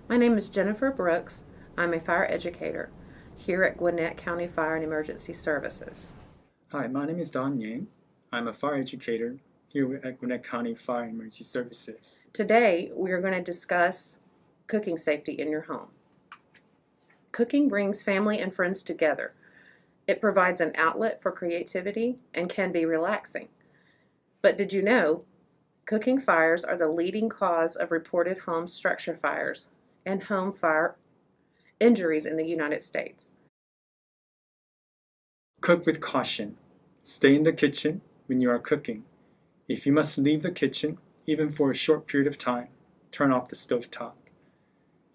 My name is Jennifer Brooks. I'm a fire educator here at Gwinnett County Fire and Emergency Services. Hi, my name is Don Yang. I'm a fire educator here at Gwinnett County Fire and Emergency Services. Today, we are going to discuss cooking safety in your home. Cooking brings family and friends together. It provides an outlet for creativity and can be relaxing. But did you know, cooking fires are the leading cause of reported home structure fires and home fire injuries in the United States. Cook with caution. Stay in the kitchen when you are cooking. If you must leave the kitchen, even for a short period of time, turn off the stovetop.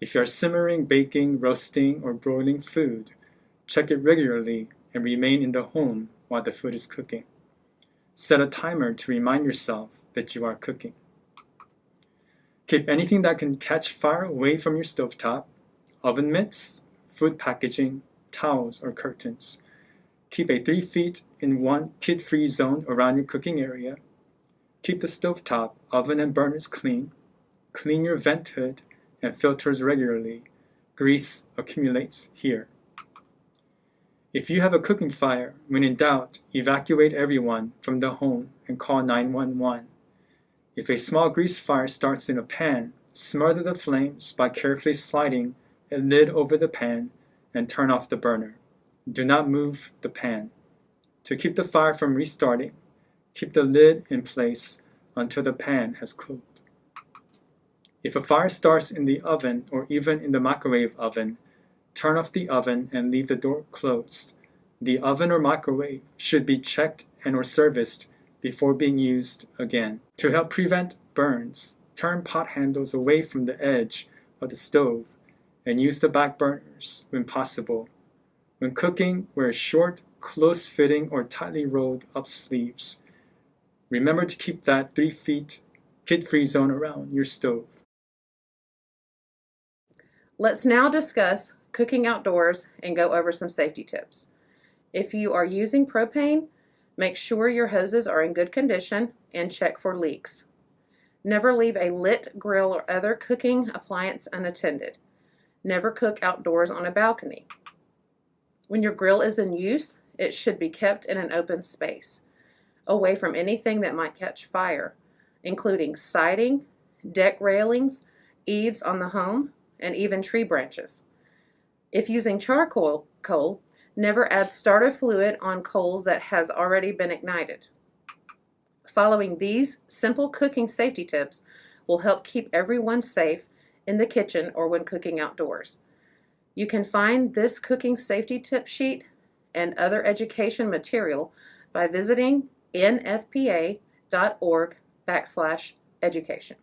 If you are simmering, baking, roasting, or broiling food, check it regularly and remain in the home while the food is cooking. Set a timer to remind yourself that you are cooking. Keep anything that can catch fire away from your stovetop: oven mitts, food packaging, towels, or curtains. Keep a 3 feet in 1 kid-free zone around your cooking area. Keep the stovetop, oven, and burners clean. Clean your vent hood and filters regularly. Grease accumulates here. If you have a cooking fire, when in doubt, evacuate everyone from the home and call 911. If a small grease fire starts in a pan, smother the flames by carefully sliding a lid over the pan and turn off the burner. Do not move the pan. To keep the fire from restarting, keep the lid in place until the pan has cooled. If a fire starts in the oven or even in the microwave oven, turn off the oven and leave the door closed. The oven or microwave should be checked and/or serviced before being used again. To help prevent burns, turn pot handles away from the edge of the stove and use the back burners when possible. When cooking, wear short, close-fitting or tightly rolled up sleeves. Remember to keep that 3 feet kid-free zone around your stove. Let's now discuss cooking outdoors and go over some safety tips. If you are using propane, make sure your hoses are in good condition and check for leaks. Never leave a lit grill or other cooking appliance unattended. Never cook outdoors on a balcony. When your grill is in use, it should be kept in an open space, away from anything that might catch fire, including siding, deck railings, eaves on the home, and even tree branches. If using charcoal coal, never add starter fluid on coals that has already been ignited. Following these simple cooking safety tips will help keep everyone safe in the kitchen or when cooking outdoors. You can find this cooking safety tip sheet and other education material by visiting nfpa.org/education.